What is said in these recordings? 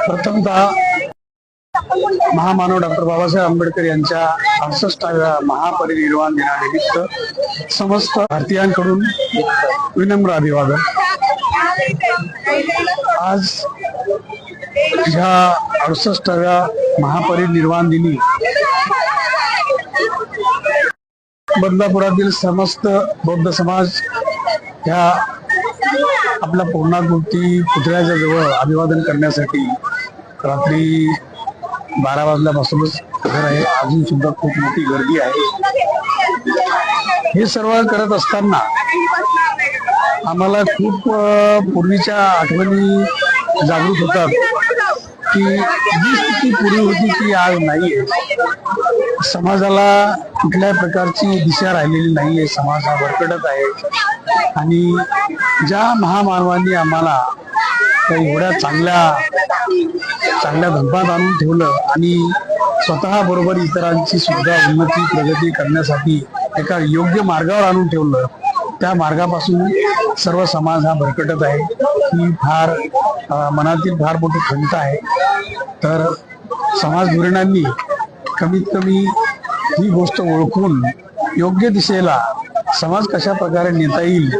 प्रथमतः महामानव डॉक्टर बाबासाहेब आंबेडकर यांच्या 68व्या महापरिनिर्वाण दिनानिमित्त समस्त भारतीयांकडून विनम्र अभिवादन। आज ह्या 68व्या महापरिनिर्वाण दिनी बदलापुरातील समस्त बौद्ध समाज ह्या आपल्या पूर्णाकृती पुतळ्याच्या जवळ अभिवादन करण्यासाठी रात्री 12 वाजल्यापासूनच हजर आहे। अजून सुद्धा खूप मोठी गर्दी आहे। हे सर्व करत असताना आम्हाला खूप पूर्वीच्या आठवणी जागृत होतात की जी स्थिती पूर्वी होती ती आज नाहीये। समाजाला कुठल्याही प्रकारची दिशा राहिलेली नाहीये। समाज हा भरकटत आहे आणि ज्या महामानवांनी आम्हाला एवढ्या चांगल्या धंपात आणून ठेवलं आणि स्वतः बरोबर इतरांची सुद्धा उन्नती प्रगती करण्यासाठी एका योग्य मार्गावर आणून ठेवलं, त्या मार्गापासून सर्व समाज हा भरकटत आहे। ही फार मनातील फार मोठी खंत आहे। तर समाज धोरणांनी कमीत कमी ही गोष्ट ओळखून योग्य दिशेला समाज कशा प्रकारे नेता येईल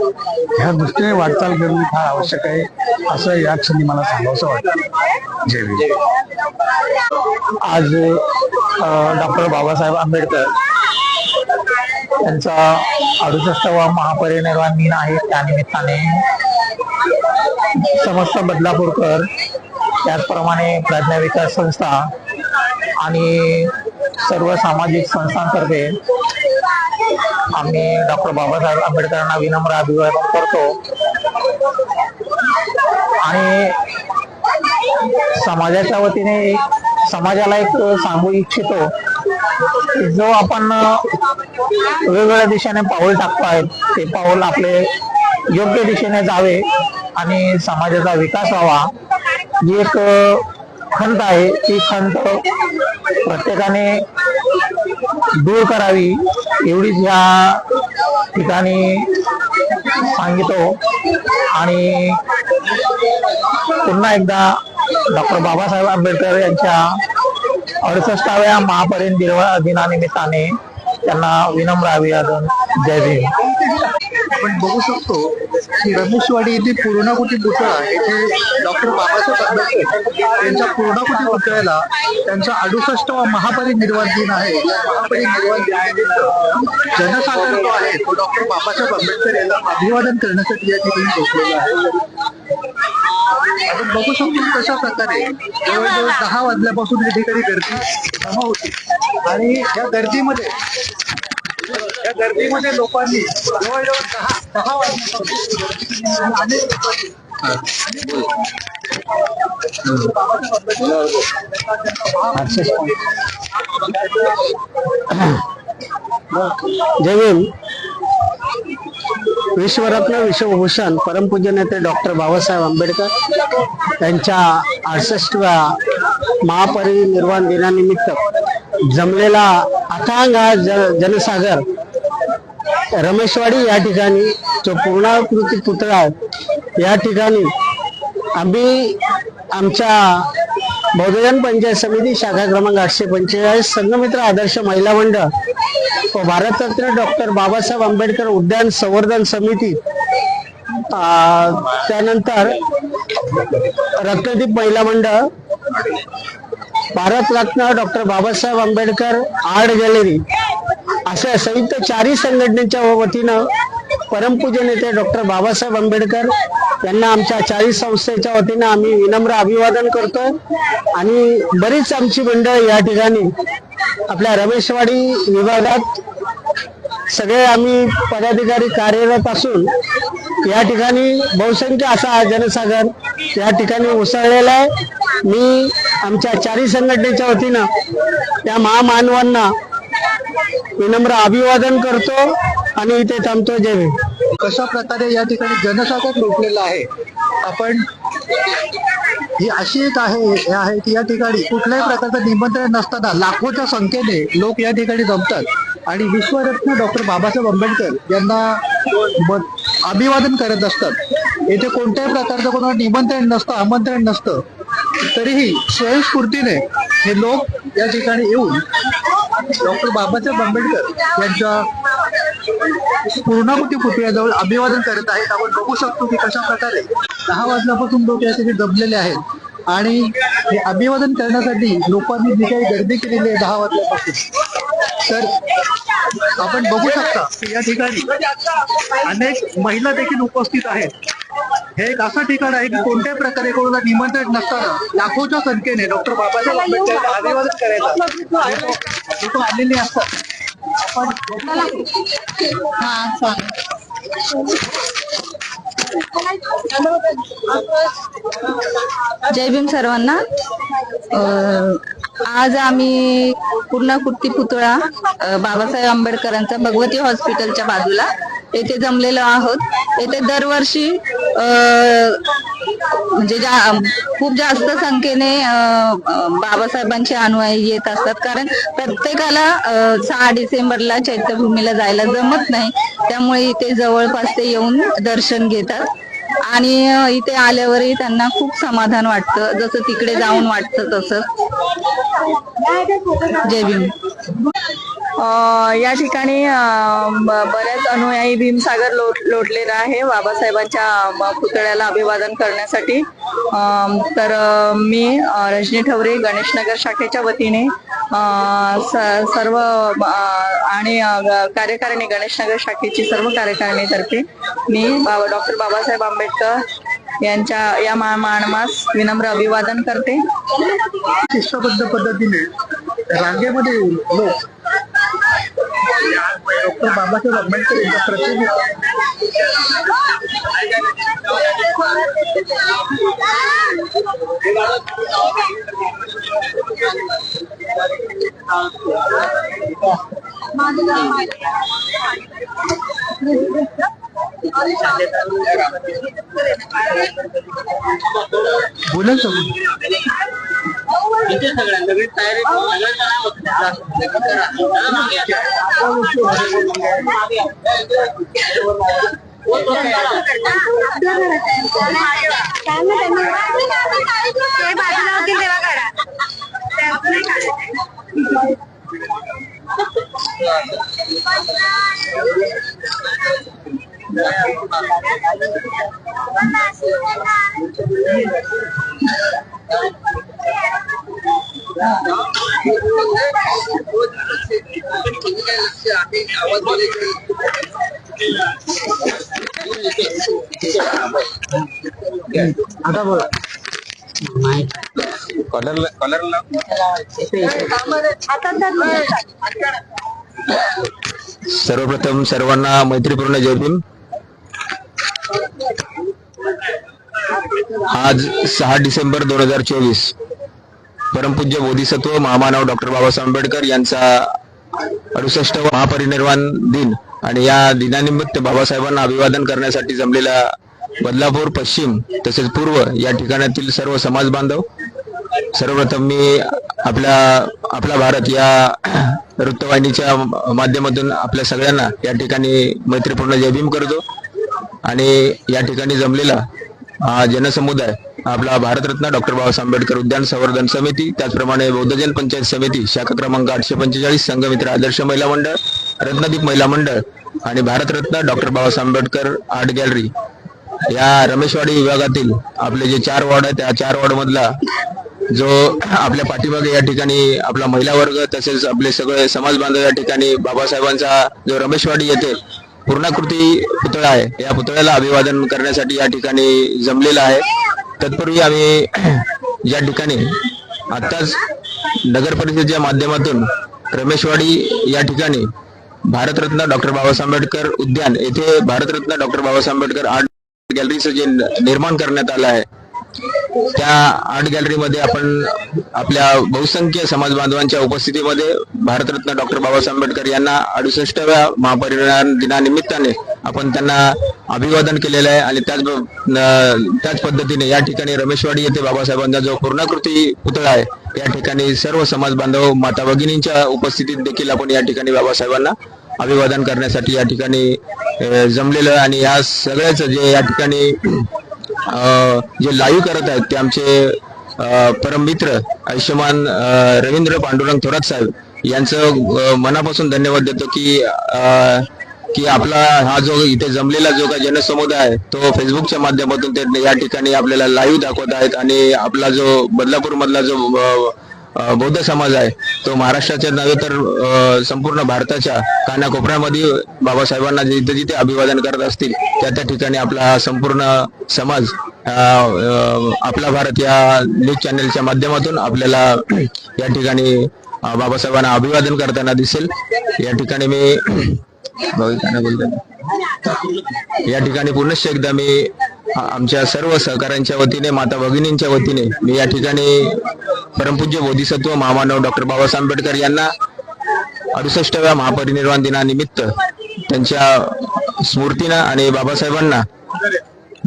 ह्या दृष्टीने वाटचाल करणे फार आवश्यक आहे, असं या क्षणी मला सांगावंसं वाटतं। जय भीम। आज डॉक्टर बाबासाहेब आंबेडकर यांचा 68वा महापरिनिर्वाण दिन आहे। त्यानिमित्ताने समस्त बदलापूरकर, त्याचप्रमाणे प्रज्ञा विकास संस्था आणि सर्व सामाजिक संस्थांतर्फे आम्ही डॉक्टर बाबासाहेब आंबेडकरांना विनम्र अभिवादन करतो आणि समाजाच्या वतीने समाजाला एक सांगू इच्छितो की जो आपण वेगवेगळ्या दिशेने पाऊल टाकतोय ते पाऊल आपले योग्य दिशेने जावे आणि समाजाचा विकास व्हावा। जी एक खंत आहे ती खंत प्रत्येकाने दूर करावी एवढीच या ठिकाणी सांगितो आणि पुन्हा एकदा डॉक्टर बाबासाहेब आंबेडकर यांच्या 68व्या महापरिनिर्वाण दिनानिमित्ताने त्यांना विनम्र अभिवादन। जय भीम। आपण बघू शकतो की रमेशवाडी येथे पूर्णाकृती पुतळा येथे डॉक्टर बाबासाहेब आंबेडकर यांच्या पूर्णाकृती पुतळ्याला त्यांचा 68वा महापरिनिर्वाण दिन आहे। या महापरिनिर्वाण दिनानिमित्त जनसागर जो आहे तो डॉक्टर बाबासाहेब आंबेडकर यांना अभिवादन करण्यासाठी या ठिकाणी पोहोचलेला आहे। आपण बघू शकतो कशा प्रकारे जवळजवळ 10 वाजल्यापासून या ठिकाणी गर्दी जमा होती आणि या गर्दीमध्ये लोकांनी जवळजवळ 10 वाजल्यापासून अनेक जय भीम। विश्वरत्न विश्वभूषण परमपूज्य नेते डॉक्टर बाबासाहेब आंबेडकर यांच्या 68व्या महापरिनिर्वाण दिनानिमित्त जमलेला अथांग हा जनसागर रमेशवाडी या ठिकाणी जो पूर्णाकृती पुतळा या ठिकाणी आम्ही आमच्या बौद्धजन पंचायत समिती शाखा क्रमांक 845 संघमित्र आदर्श महिला मंडळ व भारतरत्न डॉक्टर बाबासाहेब आंबेडकर उद्यान संवर्धन समिती, त्यानंतर रत्नदीप महिला मंडळ, Bharat Ratna doctor Babasaheb Ambedkar art gallery अशा संयुक्त 4 संघटनेच्या वतीनं परमपूज्य नेते डॉक्टर बाबासाहेब आंबेडकर यांना आमच्या 40 संस्थेच्या वतीनं आम्ही विनम्र अभिवादन करतोय आणि बरीच आमची मंडळ या ठिकाणी आपल्या रमेशवाडी विभागात सगळे आम्ही पदाधिकारी कार्यरत असून या ठिकाणी बहुसंख्य असा जनसागर या ठिकाणी उसळलेला आहे। मी आमच्या 4 संघटनेच्या वतीनं त्या महामानवांना विनम्र अभिवादन करतो आणि इथे थांबतो। जय भीम। कशा प्रकारे या ठिकाणी जनसागर लोटलेला आहे। आपण ही अशी एक आहे की या ठिकाणी कुठल्याही प्रकारचं निमंत्रण नसताना लाखोच्या संख्येने लोक या ठिकाणी जमतात आणि विश्वरत्न डॉक्टर बाबासाहेब आंबेडकर यांना अभिवादन करत असतात। येथे कोणत्याही प्रकारचं कोणाला निमंत्रण नसतं, आमंत्रण नसतं। तरीही स्वयंस्फूर्तीने हे लोक या ठिकाणी येऊन डॉक्टर बाबासाहेब आंबेडकर यांच्या पूर्णाकृती पुतळ्याजवळ अभिवादन करत आहेत. आपण बघू शकतो की कशा प्रकारे 10 वाजल्यापासून लोक या ठिकाणी जमलेले आहेत आणि हे अभिवादन करण्यासाठी लोकांनी जी काही गर्दी केलेली आहे 10 वाजल्यापासून, तर आपण बघू शकता की या ठिकाणी अनेक महिला देखील उपस्थित आहेत. हे एक असं ठिकाण आहे की कोणत्याही प्रकारे कोणाला निमंत्रण नसताना लाखोच्या संख्येने डॉक्टर बाबासाहेब आंबेडकरांना अभिवादन करायला लोक आलेले असतात. आपण जय भीम सर्वांना. आज आम्ही पूर्णाकृती पुतळा बाबासाहेब आंबेडकरांचा भगवती हॉस्पिटलच्या बाजूला येथे जमलेलो आहोत. येथे दरवर्षी म्हणजे खूप जास्त संख्येने बाबासाहेबांचे अनुयायी येत असतात, कारण प्रत्येकाला 6 डिसेंबरला चैत्यभूमीला जायला जमत नाही. त्यामुळे इथे जवळपास ते येऊन दर्शन घेतात आणि इथे आल्यावरही त्यांना खूप समाधान वाटतं, जसं तिकडे जाऊन वाटतं तसं. जय भीम. या ठिकाणी बऱ्याच अनुयायी भीमसागर लोटलेला आहे बाबासाहेबांच्या पुतळ्याला अभिवादन करण्यासाठी. तर मी रजनी ठवरे गणेशनगर शाखेच्या वतीने सर्व आणि कार्यकारिणी गणेशनगर शाखेची सर्व कार्यकारिणीतर्फे मी डॉक्टर बाबासाहेब आंबेडकर यांच्या या मानमास विनम्र अभिवादन करते. शिस्तबद्ध पद्धतीने रांगेमध्ये येऊन लोक डॉक्टर बाबासाहेब आंबेडकर यांच्या प्रतिनिधी बोला आता बोला. सर्वप्रथम सर्वांना मैत्रीपूर्ण जय भीम. आज 6 डिसेंबर 2024 परमपूज्य बोधिसत्व महामानव डॉक्टर बाबासाहेब आंबेडकर यांचा 68वा महापरिनिर्वाण दिन आणि या दिनानिमित्त बाबासाहेबांना अभिवादन करण्यासाठी जमलेला बदलापूर पश्चिम तसेच पूर्व या ठिकाणातील सर्व समाज बांधव, सर्वप्रथम मी आपला भारत या वृत्तवाहिनीच्या माध्यमातून आपल्या सगळ्यांना या ठिकाणी मैत्रीपूर्ण जय भीम करतो. आणि या ठिकाणी जमलेला जनसमुदाय आपला भारतरत्न डॉक्टर बाबासाहेब आंबेडकर उद्यान संवर्धन समिती, त्याचप्रमाणे बौद्धजन पंचायत समिती शाखा क्रमांक 845, संघमित्र आदर्श महिला मंडळ, रत्नदीप महिला मंडळ आणि Bharat Ratna doctor Babasaheb Ambedkar art gallery या रमेशवाडी विभागातील आपले जे 4 वॉर्ड आहेत त्या 4 वॉर्ड मधला जो आपल्या पाठीमागे या ठिकाणी आपला महिला वर्ग तसेच आपले सगळे समाज बांधव या ठिकाणी बाबासाहेबांचा जो रमेशवाडी येथे पूर्णाकृती पुतळा आहे या पुतळ्याला अभिवादन करण्यासाठी या ठिकाणी जमलेला आहे. तत्पूर्वी आम्ही या ठिकाणी आताच नगर परिषदेच्या माध्यमातून रमेशवाडी या ठिकाणी भारतरत्न डॉक्टर बाबासाहेब आंबेडकर उद्यान येथे भारतरत्न डॉक्टर बाबासाहेब आंबेडकर आर्ट गॅलरीचं जे निर्माण करण्यात आलं आहे त्या आर्ट गॅलरीमध्ये आपण आपल्या बहुसंख्य समाज बांधवांच्या उपस्थितीमध्ये भारतरत्न डॉक्टर बाबासाहेब आंबेडकर यांना 68व्या महापरिनिर्वाण दिनानिमित्ताने आपण त्यांना अभिवादन केलेलं आहे. आणि त्याच पद्धतीने या ठिकाणी रमेशवाडी येथे बाबासाहेबांचा जो पूर्णाकृती पुतळा आहे या ठिकाणी सर्व समाज बांधव माता भगिनींच्या उपस्थितीत देखील आपण या ठिकाणी बाबासाहेबांना अभिवादन करण्यासाठी या ठिकाणी जमलेलं आहे. आणि या सगळ्याच जे या ठिकाणी जे लाईव्ह करत आहेत ते आमचे परममित्र आयुष्यमान रवींद्र पांडुरंग थोरात साहेब यांचं मनापासून धन्यवाद देतो की आपला हा जो इथे जमलेला जो काही जनसमुदाय आहे तो फेसबुकच्या माध्यमातून ते या ठिकाणी आपल्याला लाईव्ह दाखवत आहेत आणि आपला जो बदलापूर मधला जो बौद्ध समाज आहे तो महाराष्ट्राच्या नव्हे तर संपूर्ण भारताच्या कानाकोपऱ्यामध्ये बाबासाहेबांना जिथे जिथे अभिवादन करत असतील त्या ठिकाणी आपला संपूर्ण समाज आपला भारत या न्यूज चॅनलच्या माध्यमातून आपल्याला या ठिकाणी बाबासाहेबांना अभिवादन करताना दिसेल. या ठिकाणी मी या ठिकाणी पुनश्च एकदा मी आमच्या सर्व सहकाऱ्यांच्या वतीने माता भगिनींच्या वतीने मी या ठिकाणी परमपूज्य बोधिसत्व महामानव डॉक्टर बाबासाहेब आंबेडकर यांना 68व्या महापरिनिर्वाण दिनानिमित्त त्यांच्या स्मृतीनं आणि बाबासाहेबांना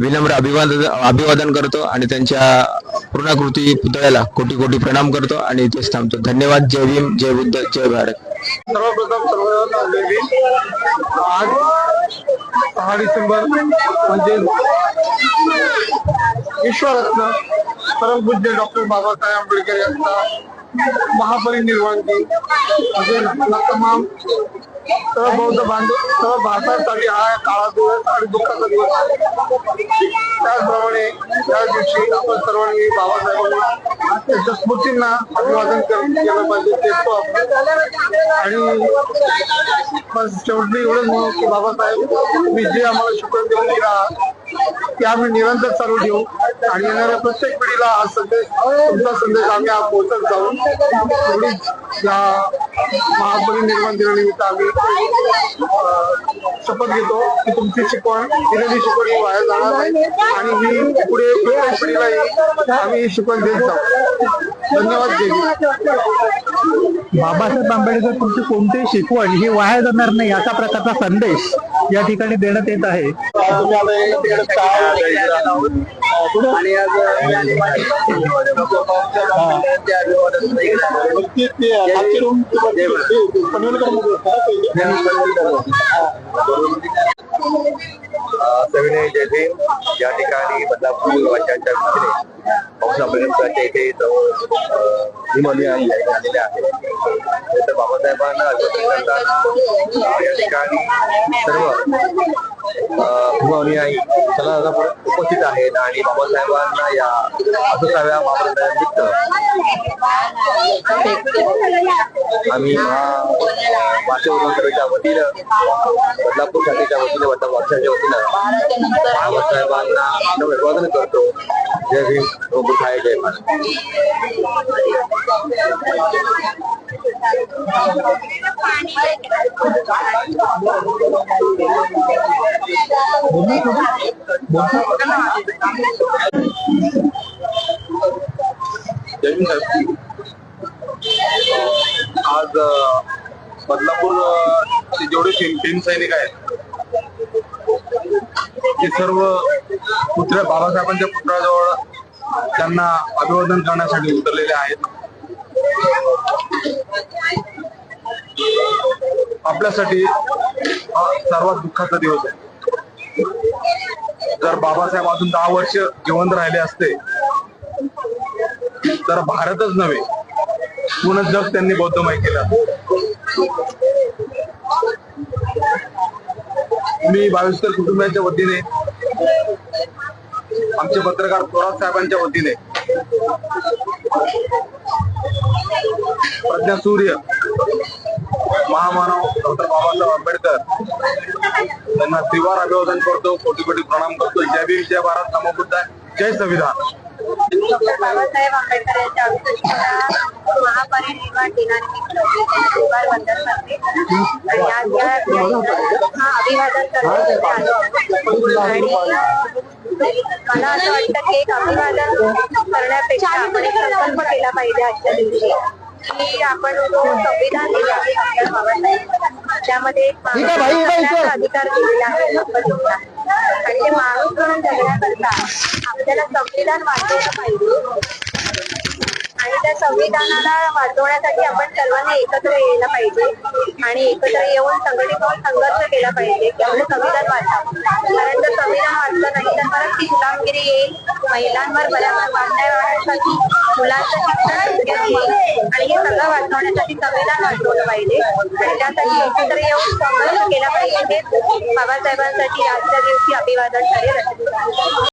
विनम्र अभिवादन करतो आणि त्यांच्या पूर्णाकृती पुतळ्याला कोटी कोटी प्रणाम करतो आणि इथेच थांबतो. धन्यवाद. जय भीम, जय बुद्ध, जय भारत. सर्वप्रथम आज 6 डिसेंबर म्हणजे विश्वरत्न परमपूज्य डॉक्टर बाबासाहेब आंबेडकर यांचा महापरिनिर्वाण दिन असेल. तमाम सर्व बौद्ध बांधव सर्व भारतासाठी हा काळा दिवस आणि दुःखाचा दिवस आहे. त्याचप्रमाणे त्या दिवशी आपण सर्वांनी बाबासाहेबांना त्यांच्या स्मृतींना अभिवादन केलं पाहिजे ते तो आणि शेवटी एवढंच म्हणून की बाबासाहेब तुम्ही जे आम्हाला शिकवून देऊन गेला आहात ते आम्ही निरंतर चालू ठेवू आणि येणाऱ्या प्रत्येक पिढीला हा संदेश तुमचा संदेश आम्ही पोहोचत जाऊ. एवढीच या महापरिनिर्वाण दिनानिमित्त आम्ही शपथ घेतो की तुमची शिकवण दिलेली शिकवण ही वाया जाणार नाही आणि ही पुढे प्रत्येक पिढीलाही आम्ही शिकवण देत जाऊ. धन्यवाद. बाबासाहेब आंबेडकर तुमची कोणतीही शिकवण ही वाया जाणार नाही अशा प्रकारचा संदेश या ठिकाणी देण्यात येत आहे. सविनय जय भीम. या ठिकाणी बदलापूर वाचनाच्या वतीने बाबासाहेब आंबेडकरांच्या इथे भीमअनुयायी आलेले आहेत. तर बाबासाहेबांना अभिवादन करताना या ठिकाणी सर्व भीमअनुयायी उपस्थित आहेत आणि बाबासाहेबांना या 68व्या महापरिनिर्वाणानिमित्त आम्ही महाराष्ट्राच्या वतीनं बदलापूर शाखेच्या वतीने बदलापूरच्या वतीनं बाबासाहेबांना अभिवादन करतो. जय भीम, बुद्धाय जय भारत. आज बदलापूर जेवढे भीम सैनिक आहेत ते सर्व बाबासाहेबांच्या पुतळ्याजवळ त्यांना अभिवादन करण्यासाठी उतरलेले आहेत. आपल्यासाठी हा सर्वात दुःखाचा दिवस आहे. जर बाबासाहेब अजून 10 वर्ष जिवंत राहिले असते तर भारतच नव्हे पूर्ण जग त्यांनी बौद्धमय केलं. मी बाविस्कर कुटुंबियांच्या वतीने आमचे पत्रकार थोरात साहेबांच्या वतीने प्रज्ञासूर्य महामानव डॉक्टर बाबासाहेब आंबेडकर त्यांना त्रिवार अभिवादन करतो, कोटी कोटी प्रणाम करतो. जय भीम, जय भारत, नमो बुद्धाय, जय संविधान. बाबासाहेब आंबेडकर यांच्या महापरिनिर्वाण दिनानिमित्त त्रिवार वंदन करते आणि आज हा अभिवादन करते. आणि मला असं वाटतं की एक अभिवादन करण्यापेक्षा आपण एक संकल्प केला पाहिजे आजच्या दिवशी की आपण जो संविधान दिले आहे आपल्या बाबासाहेब त्यामध्ये अधिकार दिलेला आहे आणि ते माणूस म्हणून जगण्याकरता आपल्याला संविधान वाचवलं पाहिजे आणि आपल्या संविधानाला वाचवण्यासाठी आपण सर्वांनी एकत्र यायला पाहिजे आणि एकत्र येऊन संघटित होऊन संघर्ष केला पाहिजे की आपलं संविधान वाचावं. कारण जर संविधान वाचलं नाही तर परत ती गुलामगिरी येईल, महिलांवर बऱ्याच अन्याय होण्यासाठी मुलांचं शिक्षण येईल आणि हे सगळं वाचवण्यासाठी संविधान वाचवलं पाहिजे आणि त्यासाठी एकत्र येऊन संघर्ष केला पाहिजे. हे बाबासाहेबांसाठी आजच्या दिवशी अभिवादन ठरेल.